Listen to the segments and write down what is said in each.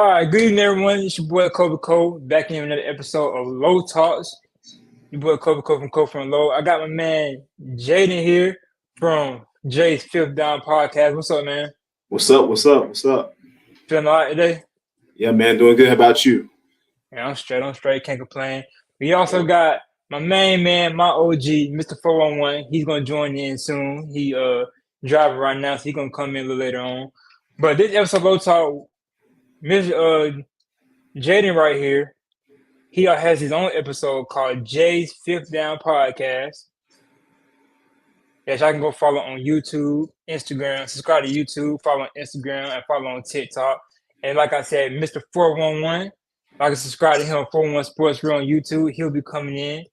All right, good evening, everyone. It's your boy Kobe Cole back in another episode of Low Talks. Your boy Kobe Cole from Cole from Low. I got my man Jaden here from Jay's Fifth Down Podcast. What's up, man? What's up? What's up? What's up? Feeling all right today? Yeah, man, doing good. How about you? Yeah, I'm straight. Can't complain. We also got my main man, my OG, Mr. 411. He's gonna join in soon. He driving right now, so he's gonna come in a little later on. But this episode of Low Talk, Mr. Jaden right here, he has his own episode called Jay's Fifth Down Podcast that y'all can go follow on YouTube, Instagram, subscribe to YouTube, follow on Instagram, and follow on TikTok. And like I said, Mr. 411, I can subscribe to him, 411 Sports Real on YouTube. He'll be coming in.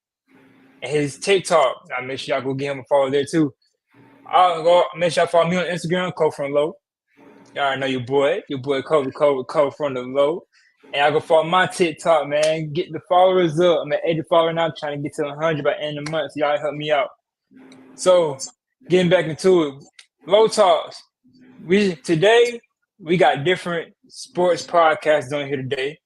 And his TikTok, I make sure y'all go give him a follow there too. I'll go make sure y'all follow me on Instagram, Cole from Low. Y'all already know your boy Cole from the Low. And I go follow my TikTok, man. Get the followers up. I'm at 80 followers now, trying to get to 100 by the end of the month. So y'all help me out. So getting back into it, Low Talks. Today we got different sports podcasts on here today.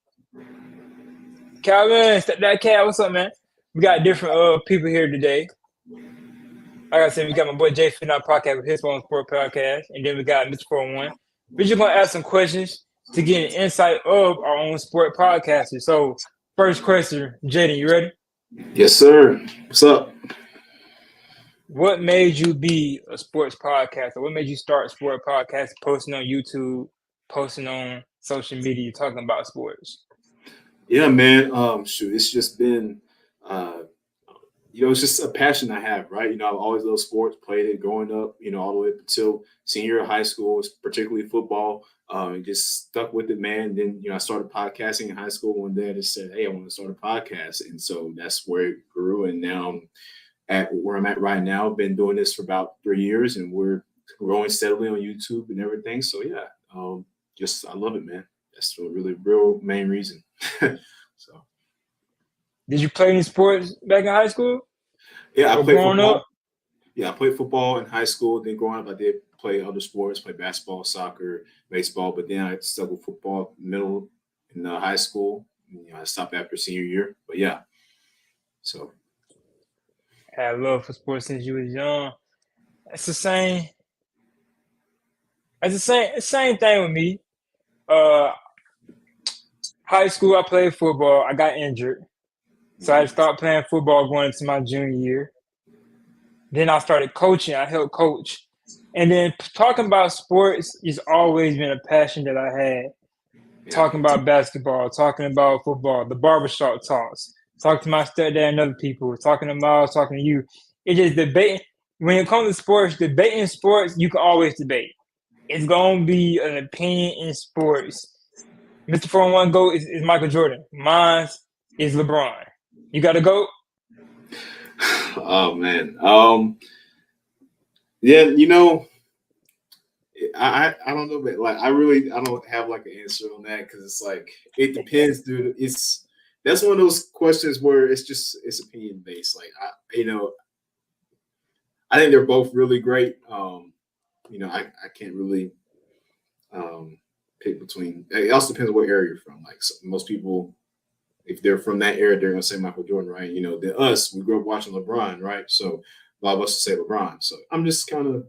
Calvin, that cat, what's up, man? We got different people here today. Like I said, we got my boy Jay Finna podcast with his own sport podcast, and then we got Mr. 401. We're just gonna ask some questions to get an insight of our own sport podcasters. So, first question, Jaden, you ready? Yes, sir. What's up? What made you be a sports podcaster? What made you start sport podcast, posting on YouTube, posting on social media, talking about sports? Yeah, man. It's just been, it's just a passion I have, right? I've always loved sports, played it growing up, all the way up until senior year of high school, particularly football. And just stuck with it, man. Then, I started podcasting in high school one day. I just said, hey, I want to start a podcast. And so that's where it grew. And now I'm at where I'm at right now. I've been doing this for about 3 years, and we're growing steadily on YouTube and everything. So, yeah, I love it, man. That's the really real main reason. So. Did you play any sports back in high school? Yeah, I played football. Up? Yeah, I played football in high school. Then growing up, I did play other sports, play basketball, soccer, baseball. But then I stuck with football middle in high school. I stopped after senior year. But yeah, so. I had love for sports since you was young. It's the same. It's the same thing with me. High school, I played football. I got injured. So I started playing football going into my junior year. Then I started coaching. I helped coach. And then talking about sports has always been a passion that I had. Talking about basketball, talking about football, the barbershop talks, talking to my stepdad and other people, talking to Miles, talking to you. It's just debating. When it comes to sports, debating sports, you can always debate. It's going to be an opinion in sports. Mr. 401 GOAT is Michael Jordan. Mine is LeBron. You got to go? Oh, man. Yeah, I don't know, but I don't have an answer on that, because it's it depends, dude. That's one of those questions where it's opinion based. I think they're both really great. I can't really pick between. It also depends on what area you're from. Most people, if they're from that area, they're gonna say Michael Jordan, right? Then us, we grew up watching LeBron, right? So a lot of us say LeBron. So I'm just kind of,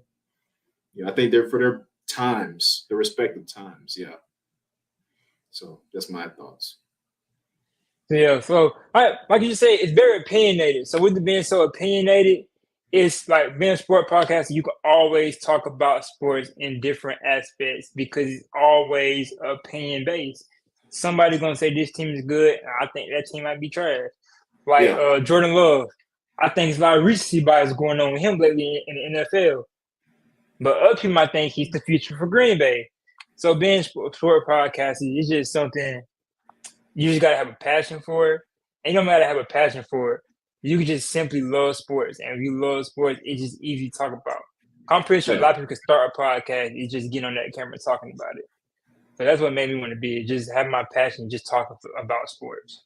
I think they're for their times, their respective times, yeah. So that's my thoughts. Yeah. So like you say, it's very opinionated. So with it being so opinionated, it's like being a sport podcast, you can always talk about sports in different aspects because it's always opinion based. Somebody's gonna say this team is good, and I think that team might be trash. Jordan Love, I think there's a lot of recency bias going on with him lately in the NFL. But other people might think he's the future for Green Bay. So being a sport podcast is just something you just gotta have a passion for it. And you don't gotta have a passion for it. You can just simply love sports. And if you love sports, it's just easy to talk about. I'm pretty sure a lot of people can start a podcast and just get on that camera talking about it. So that's what made me want to be, just have my passion, just talking about sports.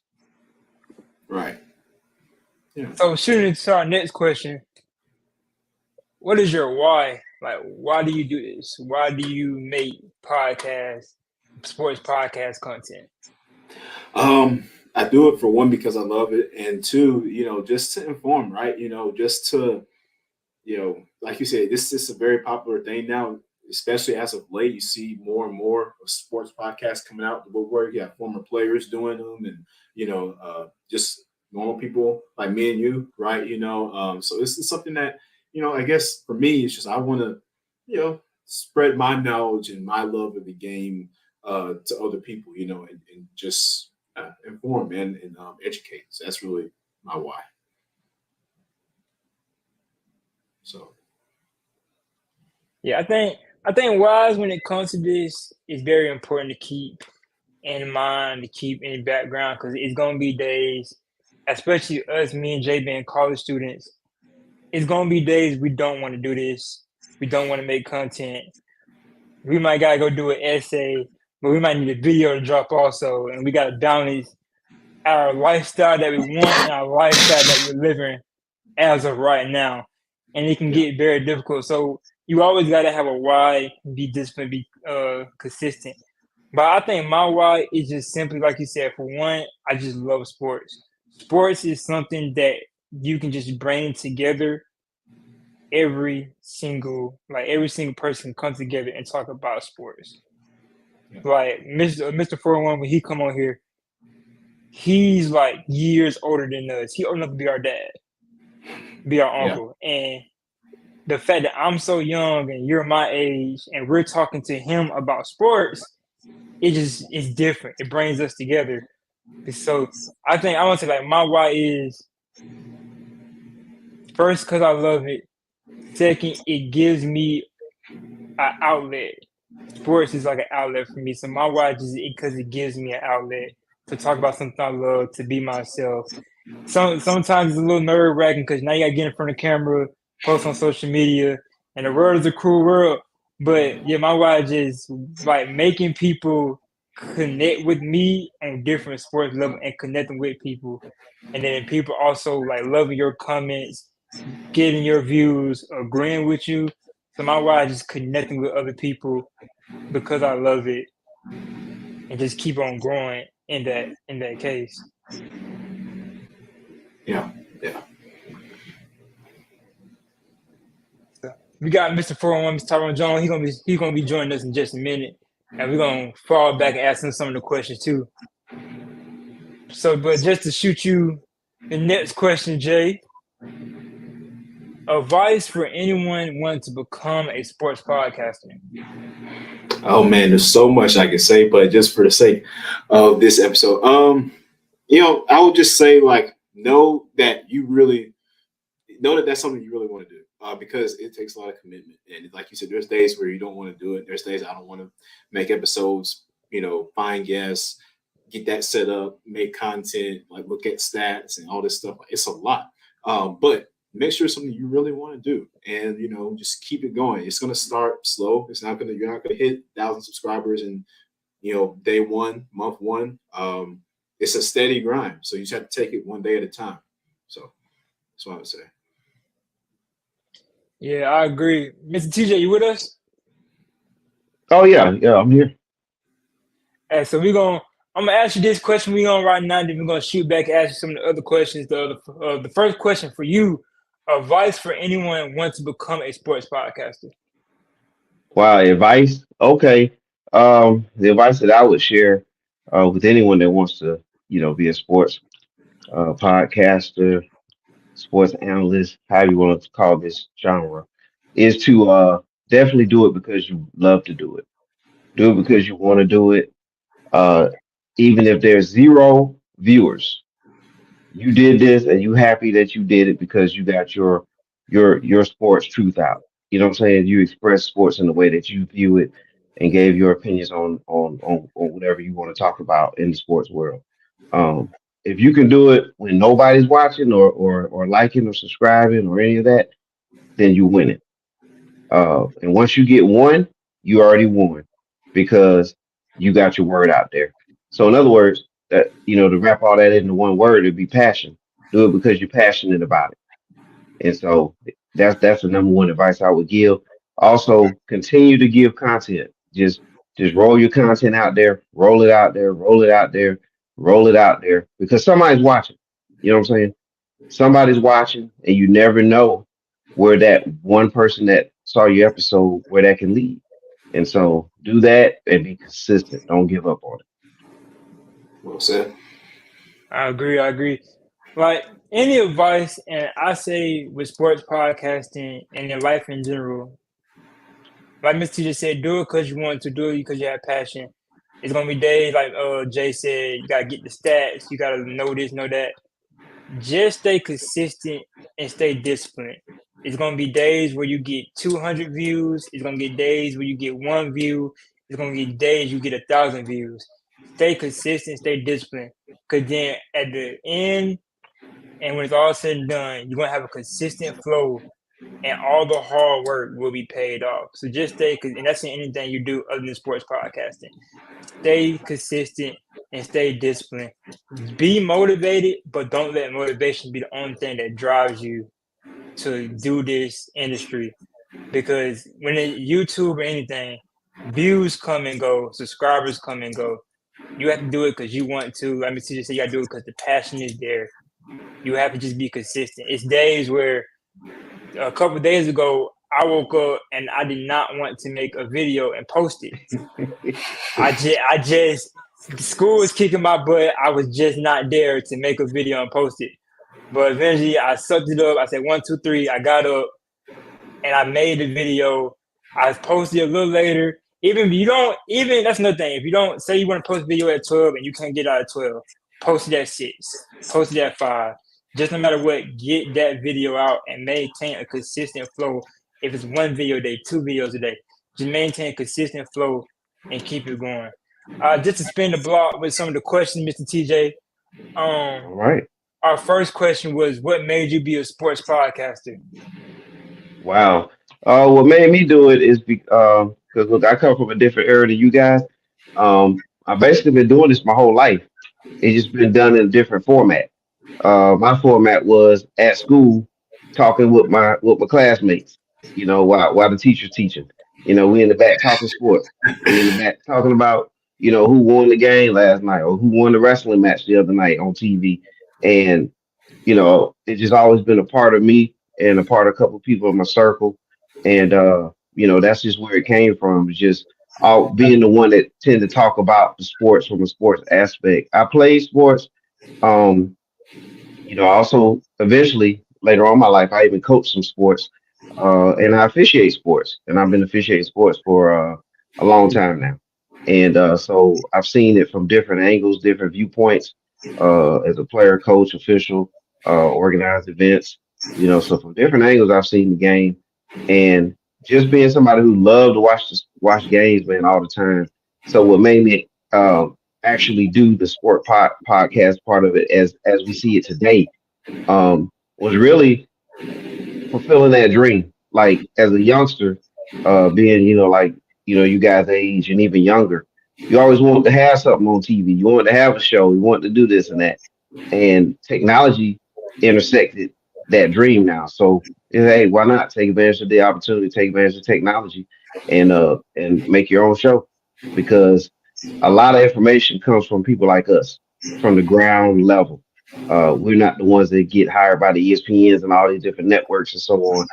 Right. Yeah. So shooting into our next question, what is your why? Why do you do this? Why do you make podcasts? sports podcast content? I do it for one because I love it, and two, just to inform, right? Just to, like you said, this is a very popular thing now, especially as of late. You see more and more of sports podcasts coming out the woodwork. You have former players doing them, and just normal people like me and you, right? So this is something that I guess for me, it's just I want to, spread my knowledge and my love of the game to other people, and just inform and educate. So that's really my why. So Yeah, I think wise when it comes to this is very important to keep in mind, to keep in the background, because it's gonna be days, especially us, me and Jay being college students. It's gonna be days we don't want to do this. We don't want to make content. We might gotta go do an essay, but we might need a video to drop also, and we gotta balance our lifestyle that we want and our lifestyle that we're living as of right now, and it can yeah, get very difficult. So you always got to have a why, be disciplined, be consistent. But I think my why is just simply like you said. For one, I just love sports. Sports is something that you can just bring together. Every single person come together and talk about sports. yeah, Like Mr. 401, when he come on here, he's like years older than us. He old enough to be our dad, be our yeah, uncle, and the fact that I'm so young and you're my age and we're talking to him about sports, it's different. It brings us together. So I think I want to say like my why is first because I love it. Second, it gives me an outlet. Sports is like an outlet for me. So my why is because it gives me an outlet to talk about something I love, to be myself. Sometimes it's a little nerve wracking because now you gotta get in front of the camera, post on social media, and the world is a cruel world. But yeah, my why is just like making people connect with me on different sports level and connecting with people, and then people also like loving your comments, getting your views, agreeing with you. So my why is just connecting with other people because I love it and just keep on growing in that case. yeah, yeah. So we got Mr. 401, Mr. Tyrone Jones. He's gonna be joining us in just a minute. And we're gonna fall back and ask him some of the questions too. So but just to shoot you the next question, Jay. Advice for anyone wanting to become a sports podcaster. Oh man, there's so much I can say, but just for the sake of this episode, I would just say like know that that's something you really want to do because it takes a lot of commitment. And like you said, there's days where you don't want to do it. There's days I don't want to make episodes, find guests, get that set up, make content, like look at stats and all this stuff. It's a lot. But make sure it's something you really want to do and, just keep it going. It's going to start slow. You're not going to hit 1,000 subscribers in, day one, month one. It's a steady grind. So you just have to take it one day at a time. So that's what I would say. Yeah, I agree. Mr. TJ, you with us? Oh yeah, yeah, I'm here. Hey, so I'm gonna ask you this question we on right now, then we're gonna shoot back and ask you some of the other questions. The first question for you, advice for anyone wanting to become a sports podcaster. Wow, advice. Okay. The advice that I would share with anyone that wants to, be a sports podcaster, sports analyst, however you want to call this genre, is to definitely do it because you love to do it. Do it because you want to do it. Uh, Even if there's zero viewers, you did this and you happy that you did it because you got your sports truth out. You know what I'm saying? You express sports in the way that you view it and gave your opinions on whatever you want to talk about in the sports world. If you can do it when nobody's watching or liking or subscribing or any of that, then you win it. And once you get one, you already won because you got your word out there. So in other words, that to wrap all that into one word, it'd be passion. Do it because you're passionate about it. And so that's the number one advice I would give. Also, continue to give content. Just Just roll your content out there, roll it out there, roll it out there, roll it out there, because somebody's watching. You know what I'm saying? Somebody's watching, and you never know where that one person that saw your episode, where that can lead. And so do that and be consistent. Don't give up on it. Well said. I agree. I agree. Like any advice, and I say with sports podcasting and in life in general, like Mr. just said, do it because you want to do it because you have passion. It's gonna be days like Jay said, you gotta get the stats, you gotta know this, know that. Just stay consistent and stay disciplined. It's gonna be days where you get 200 views. It's gonna get days where you get 1 view. It's gonna get days you get 1,000 views. Stay consistent, stay disciplined. Cause then at the end, and when it's all said and done, you're gonna have a consistent flow, and all the hard work will be paid off. So just stay, and that's in anything you do other than sports podcasting. Stay consistent and stay disciplined. Be motivated, but don't let motivation be the only thing that drives you to do this industry. Because when it YouTube or anything, views come and go, subscribers come and go. You have to do it because you want to. Let me see, just say you gotta do it because the passion is there. You have to just be consistent. It's days where a couple of days ago, I woke up and I did not want to make a video and post it. I just school was kicking my butt. I was just not there to make a video and post it. But eventually I sucked it up. I said 1, 2, 3. I got up and I made the video. I posted it a little later. Even if you don't, even that's another thing. If you don't say you want to post a video at 12 and you can't get out at 12, post it at 6, post it at 5. Just no matter what, get that video out and maintain a consistent flow. If it's 1 video a day, 2 videos a day, just maintain a consistent flow and keep it going. Just to spin the block with some of the questions, Mr. TJ. All right. Our first question was, what made you be a sports podcaster? Wow. What made me do it is because look, I come from a different era than you guys. I've basically been doing this my whole life. It's just been done in a different format. My format was at school talking with my classmates, while the teacher's teaching. We in the back talking sports. We in the back talking about, who won the game last night or who won the wrestling match the other night on TV. And, it's just always been a part of me and a part of a couple of people in my circle. And that's just where it came from. It's just all being the one that tend to talk about the sports from a sports aspect. I played sports. Also eventually later on in my life, I even coached some sports, and I officiate sports, and I've been officiating sports for a long time now. And so I've seen it from different angles, different viewpoints, as a player, coach, official, organized events, so from different angles, I've seen the game, and just being somebody who loved to watch games, man, all the time. So what made me actually do the podcast part of it as we see it today was really fulfilling that dream. Like as a youngster, being you guys age and even younger, you always wanted to have something on TV. You wanted to have a show. You wanted to do this and that, and technology intersected that dream now. So hey, why not take advantage of the opportunity, take advantage of technology, and make your own show? Because a lot of information comes from people like us, from the ground level. We're not the ones that get hired by the ESPNs and all these different networks and so on.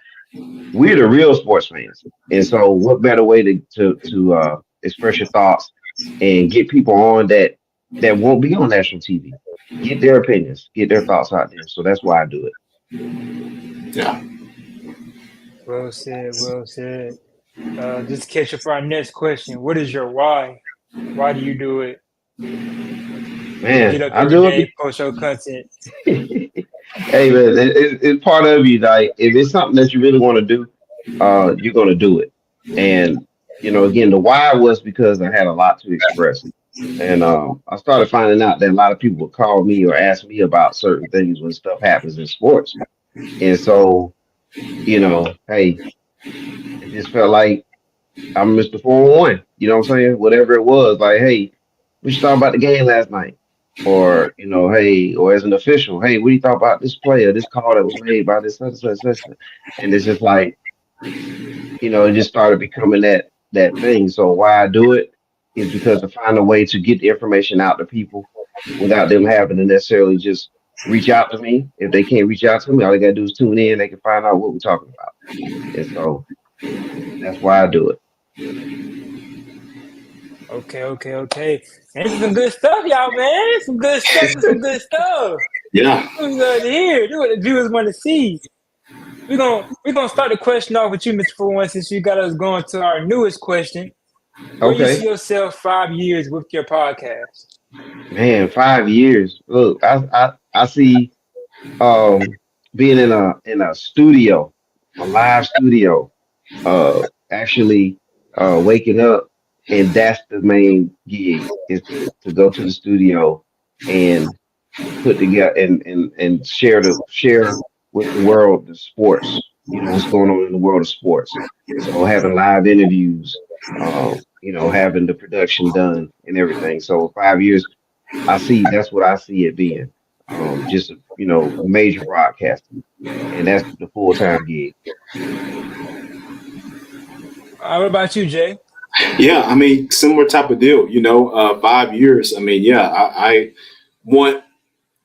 We're the real sports fans, and so what better way to express your thoughts and get people on that won't be on national TV, get their opinions, get their thoughts out there. So that's why I do it. Yeah. Well said. Well said. Just catch up for our next question. What is your why? Why do you do it? Man, Get up I every do day, it. post your content. Hey man, it's part of you. Like if it's something that you really want to do, you're gonna do it. And again, the why was because I had a lot to express. And I started finding out that a lot of people would call me or ask me about certain things when stuff happens in sports. And so, hey, it just felt like I'm Mr. 411. You know what I'm saying? Whatever it was, like, hey, we should talk about the game last night. Or, hey, or as an official, hey, what do you thought about this player, this call that was made by this such and such? And it's just like, it just started becoming that thing. So why I do it? is because to find a way to get the information out to people without them having to necessarily just reach out to me. If they can't reach out to me, all they gotta do is tune in. They can find out what we're talking about, and so that's why I do it. Okay. Man, this is some good stuff, y'all, man. Some good stuff. Yeah. We love to hear. Do what the viewers want to see. We're gonna start the question off with you, Mr. 41, since you got us going to our newest question. Where you see Okay, yourself 5 years with your podcast? man, 5 years. Look, I see being in a studio, a live studio, actually waking up, and that's the main gig is to go to the studio and put together and share with the world the sports, what's going on in the world of sports. So having live interviews, having the production done and everything. So 5 years, I see that's what I see it being. Just a major broadcaster, and that's the full-time gig. What about you, Jay? Yeah, I mean, similar type of deal, 5 years. I mean, yeah, I want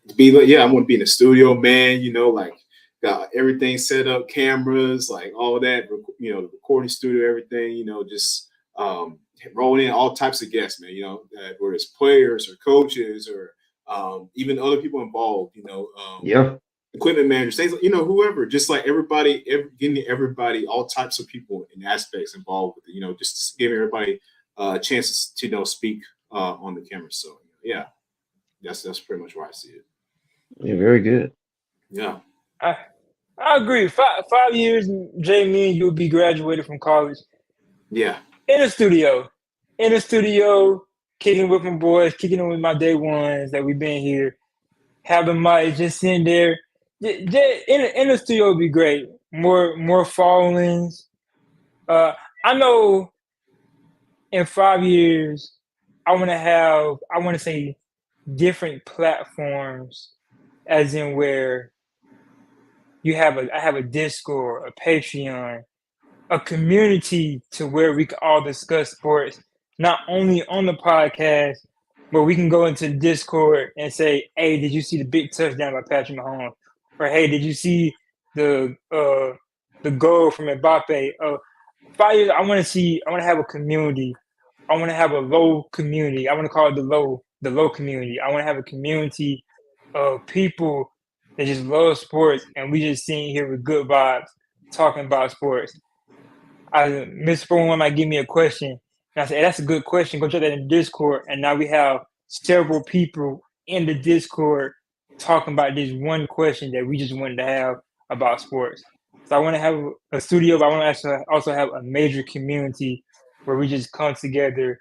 to be like, yeah, I want to be in the studio, man, like got everything set up, cameras, like all that, the recording studio, everything, just rolling in all types of guests, man, whether it's players or coaches or even other people involved, Yeah. equipment managers, things, whoever, just like everybody, getting everybody, all types of people and aspects involved with it, just giving everybody chances to, speak on the camera. So yeah, that's pretty much where I see it. Yeah, very good. Yeah. I agree. 5 years, Jay, me and you will be graduated from college Yeah. in a studio, kicking with my boys, kicking it with my day ones that we've been here, having my just sitting there. In the studio would be great. More followings. I know in 5 years, I want to say different platforms, as in where I have a Discord, a Patreon, a community to where we can all discuss sports, not only on the podcast, but we can go into the Discord and say, "Hey, did you see the big touchdown by Patrick Mahomes?" Or, "Hey, did you see the goal from Mbappe?" 5 years, I want to have a community. I want to have a low community. I want to call it the low community. I want to have a community of people that just love sports, and we just sitting here with good vibes talking about sports. Mr. 41 might give me a question, and I say, hey, that's a good question. Go check that in Discord. And now we have several people in the Discord talking about this one question that we just wanted to have about sports. So I want to have a studio, but I want to actually also have a major community where we just come together,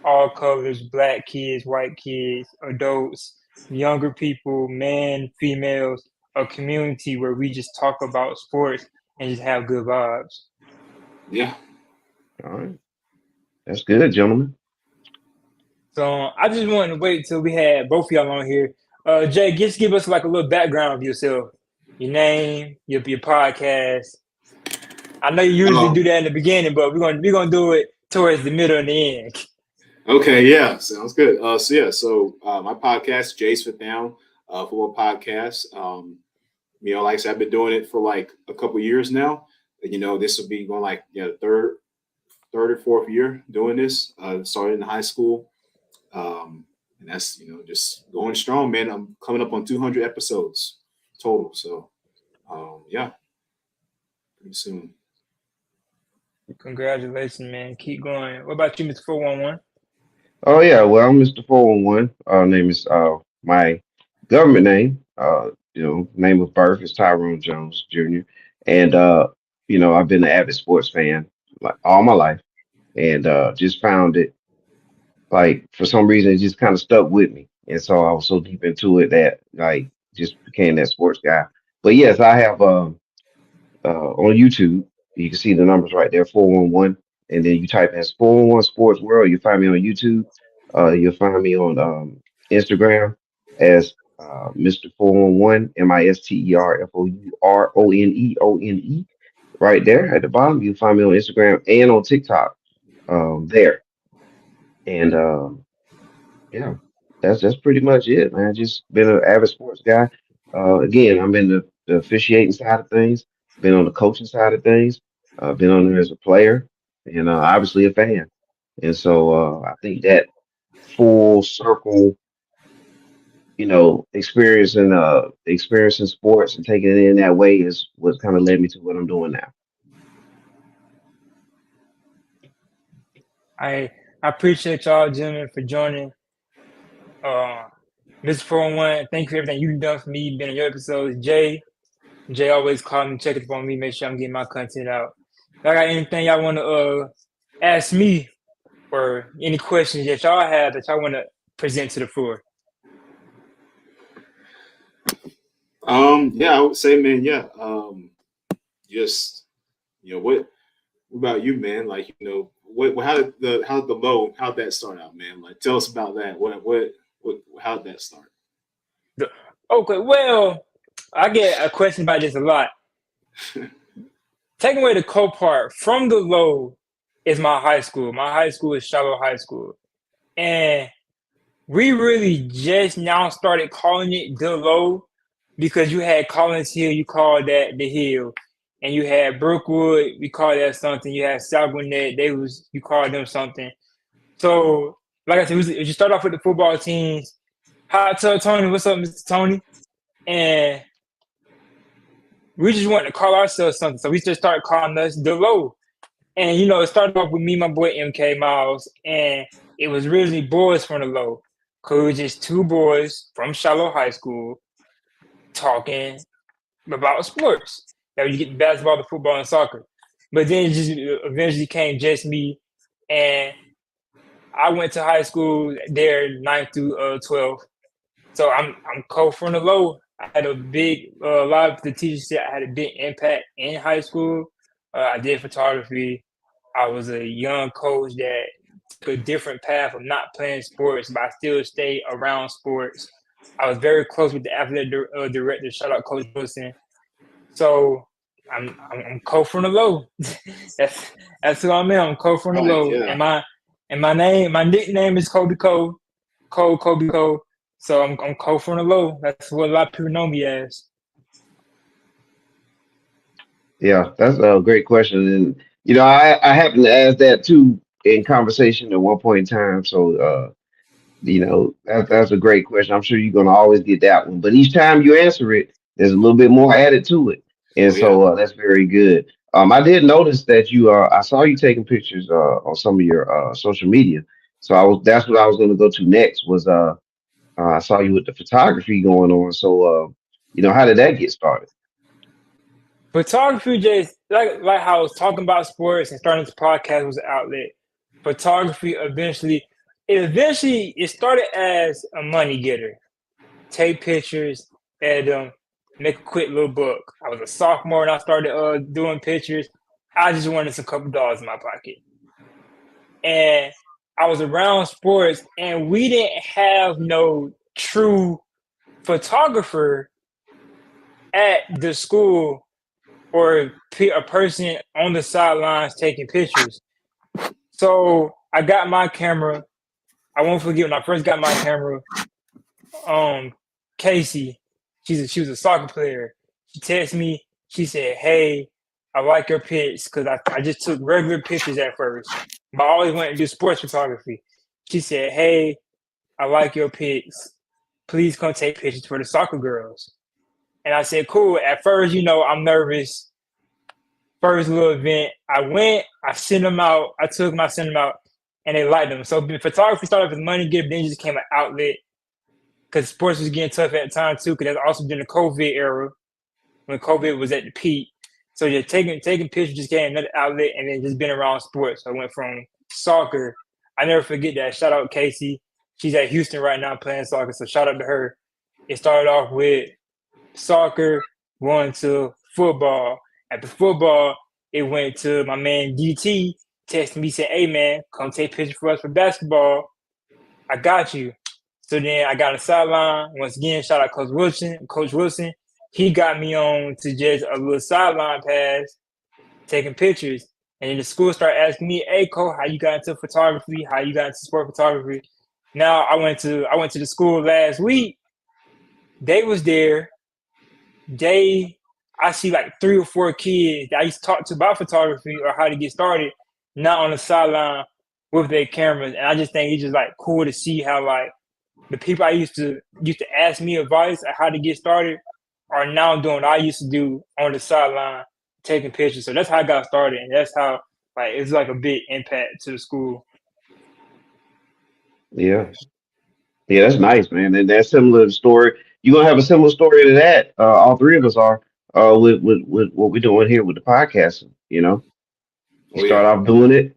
all colors, black kids, white kids, adults, younger people, men, females, a community where we just talk about sports and just have good vibes. Yeah. All right. That's good, gentlemen. So I just wanted to wait till we had both of y'all on here. Jay, just give us like a little background of yourself, your name, your podcast. I know you usually do that in the beginning, but we're gonna do it towards the middle and the end. Okay, yeah, sounds good. So my podcast, Jay's Fifth Down, football podcast. Like I said, I've been doing it for like a couple years now. This will be going like third or fourth year doing this. Started in high school, and that's just going strong, man. I'm coming up on 200 episodes total. So yeah, pretty soon. Congratulations, man. Keep going. What about you, Mr. 411? Oh yeah, well I'm Mr. 411. Name is my government name. Name of birth is Tyrone Jones Jr. And I've been an avid sports fan like all my life, and just found it like for some reason it just kind of stuck with me, and so I was so deep into it that like just became that sports guy. But yes, I have on YouTube. You can see the numbers right there, 411, and then you type in 411 Sports World. You find me on YouTube. You'll find me on Instagram as Mr. 411 MisterFourOneone. Right there at the bottom, you'll find me on Instagram and on TikTok. There. And yeah, that's pretty much it, man. Just been an avid sports guy. Again, I'm in the officiating side of things, been on the coaching side of things, been on there as a player, and obviously a fan. And so I think that full circle, experiencing sports and taking it in that way is what kind of led me to what I'm doing now. I appreciate y'all, gentlemen, for joining. Mr. 401, thank you for everything you've done for me, been on your episodes. Jay always call me, check up on me, make sure I'm getting my content out. If y'all got anything y'all want to ask me or any questions that y'all have that y'all want to present to the floor? Yeah, I would say, man, yeah. Just what about you, man? Like, how'd the low, how'd that start out, man? Like, tell us about that. How'd that start? Okay, well, I get a question about this a lot. Taking away the co part from the low is my high school. My high school is Shiloh High School. And we really just now started calling it the low because you had Collins Hill, you called that the hill. And you had Brookwood, we called that something. You had South Gwinnett, you called them something. So, like I said, you start off with the football teams. Hi, Tony. What's up, Mr. Tony? And we just wanted to call ourselves something. So we just started calling us the low. And, it started off with me, my boy MK Miles. And it was originally boys from the low. Because it was just two boys from Shiloh High School talking about sports. That you get basketball, the football, and soccer. But then it just eventually came just me. And I went to high school there, 9th through 12th. So I'm coach from the low. I had a lot of the teachers said I had a big impact in high school. I did photography. I was a young coach that took a different path of not playing sports, but I still stayed around sports. I was very close with the athletic director. Shout out Coach Wilson. So I'm coach from the low. that's who I'm in. I'm coach from the Right, low. yeah. And my nickname is Kobe Cole. Kobe Cole. So I'm coach from the low. That's what a lot of people know me as. Yeah, that's a great question. And I happened to ask that too in conversation at one point in time. So that's a great question. I'm sure you're gonna always get that one. But each time you answer it, there's a little bit more added to it. And Oh yeah. so that's very good. I did notice that I saw you taking pictures on some of your social media. So that's what I was gonna go to next was I saw you with the photography going on. So how did that get started? Photography just like how I was talking about sports and starting this podcast was an outlet. Photography it started as a money getter. Take pictures, edit them, make a quick little book. I was a sophomore and I started doing pictures. I just wanted some couple dollars in my pocket. And I was around sports and we didn't have no true photographer at the school or a person on the sidelines taking pictures. So I got my camera. I won't forget when I first got my camera. Casey, she was a soccer player. She texted me. She said, "Hey, I like your pics because I just took regular pictures at first, but I always wanted to do sports photography." She said, "Hey, I like your pics. Please come take pictures for the soccer girls." And I said, "Cool." At first, I'm nervous. First little event, I went. I sent them out. I sent them out, and they liked them. So the photography started with money gift, then it just became an outlet because sports was getting tough at the time too. Because that's also during the COVID era when COVID was at the peak. So just taking pictures just became another outlet, and then just been around sports. So I went from soccer. I never forget that. Shout out Casey. She's at Houston right now playing soccer. So shout out to her. It started off with soccer, going to football. After football, it went to my man DT. Texted me, said, "Hey man, come take pictures for us for basketball. I got you." So then I got a sideline. Once again, shout out Coach Wilson. He got me on to just a little sideline pass, taking pictures. And then the school started asking me, "Hey, Cole, how you got into photography? How you got into sport photography?" Now I went to the school last week. They was there. I see like 3 or 4 kids that I used to talk to about photography or how to get started, not on the sideline with their cameras. And I just think it's just like cool to see how like the people I used to ask me advice on how to get started are now doing what I used to do on the sideline, taking pictures. So that's how I got started, and that's how like it's like a big impact to the school. Yeah. Yeah, that's nice, man. And that's similar to story. You're gonna have a similar story to that. All three of us are with what we're doing here with the podcasting. You Oh start yeah. off doing it,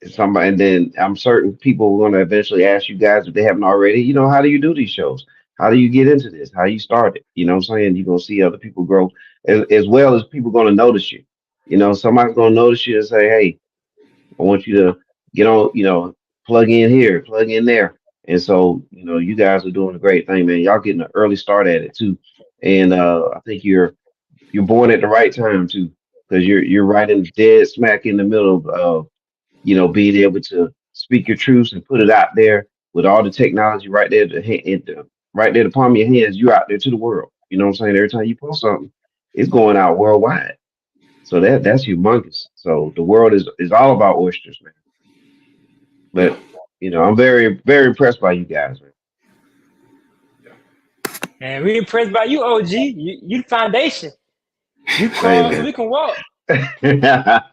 somebody, and then I'm certain people are gonna eventually ask you guys if they haven't already, how do you do these shows? How do you get into this? How you started? You know what I'm saying? You're gonna see other people grow as well as people gonna notice you. Somebody's gonna notice you and say, hey, I want you to get on, plug in here, plug in there. And so, you guys are doing a great thing, man. Y'all getting an early start at it too. And I think you're born at the right time too, because you're right in dead smack in the middle of being able to speak your truths and put it out there with all the technology right there right there, the palm of your hands. You out there to the world. You know what I'm saying? Every time you post something, it's going out worldwide. So that's humongous. So the world is all about oysters, man. But I'm very, very impressed by you guys, And we impressed by you, OG. You the foundation. You crawl so man. we can walk. Hey man,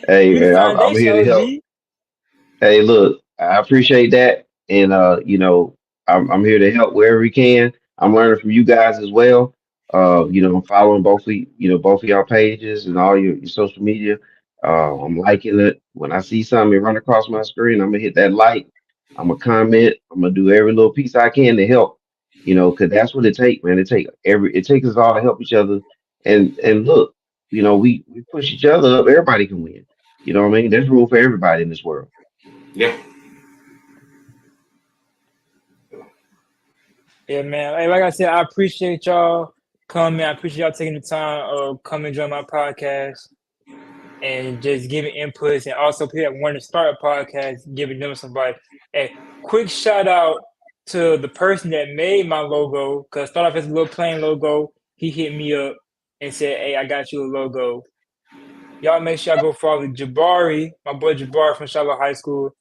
hey You the man, I'm foundation, here to help. OG. Hey, look, I appreciate that, and I'm here to help wherever we can. I'm learning from you guys as well. I'm following both of y'all pages and all your social media. I'm liking it. When I see something run across my screen, I'm gonna hit that like. I'm gonna comment. I'm gonna do every little piece I can to help. Because that's what it takes, man. It takes us all to help each other. And look, we push each other up. Everybody can win. You know what I mean? There's room for everybody in this world. Yeah. Yeah, man. Hey, like I said, I appreciate y'all coming. I appreciate y'all taking the time of coming join my podcast and just giving inputs, and also people that want to start a podcast, giving them some advice. Hey, quick shout out to the person that made my logo, because start off as a little plain logo. He hit me up and said, "Hey, I got you a logo." Y'all make sure y'all go follow Jabari, my boy Jabari from Charlotte High School.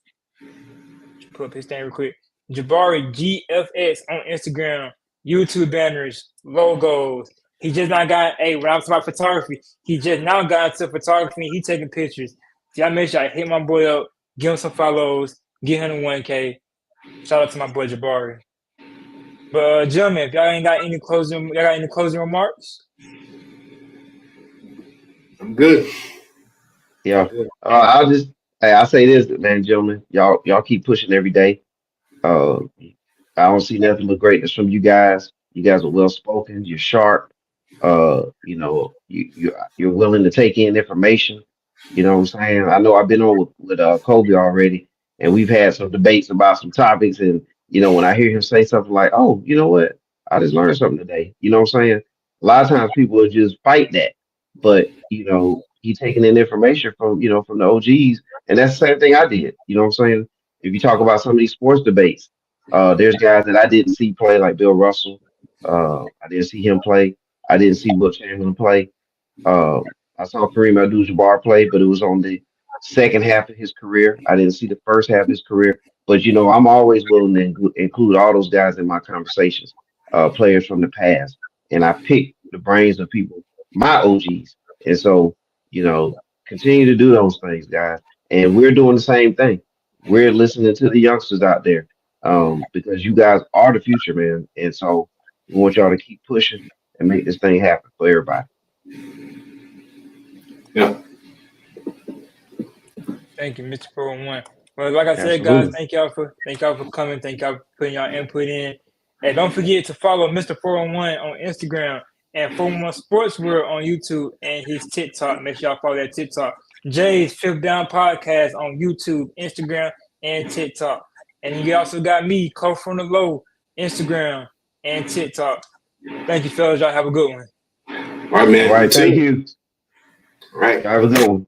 Put up his name real quick. Jabari GFX on Instagram, YouTube banners, logos. He just now got, when I was talking about photography, he just now got into photography. He taking pictures. So y'all make sure I hit my boy up, give him some follows, get him to 1K. Shout out to my boy Jabari. But gentlemen, if y'all got any closing remarks? I'm good. Yeah. I'm good. I'll say this, man, gentlemen. Y'all keep pushing every day. Uh, I don't see nothing but greatness from you guys. You guys are well spoken. You're sharp. You're willing to take in information. You know what I'm saying? I know I've been on with Kobe already, and we've had some debates about some topics. And when I hear him say something like, "Oh, you know what? I just learned something today." You know what I'm saying? A lot of times people will just fight that, but he taking in information from the OGs, and that's the same thing I did. You know what I'm saying? If you talk about some of these sports debates, there's guys that I didn't see play like Bill Russell. I didn't see him play. I didn't see Will Chamberlain play. Uh, I saw Kareem Abdul-Jabbar play, but it was on the second half of his career. I didn't see the first half of his career. But I'm always willing to include all those guys in my conversations, players from the past, and I pick the brains of people, my OGs. And so, continue to do those things, guys. And we're doing the same thing. We're listening to the youngsters out there, because you guys are the future, man. And so we want y'all to keep pushing and make this thing happen for everybody. Yeah. Thank you, Mr. 401. Well, like I said, guys, Absolutely. thank y'all for coming. Thank y'all for putting y'all input in. And don't forget to follow Mr. 401 on Instagram and 401 Sports World on YouTube and his TikTok. Make sure y'all follow that TikTok. Jay's Fifth Down Podcast on YouTube, Instagram, and TikTok. And you also got me, Cole from the Low, Instagram and TikTok. Thank you, fellas. Y'all have a good one. All right, man. All right. You Thank too. you. All All right. Y'all have a good one.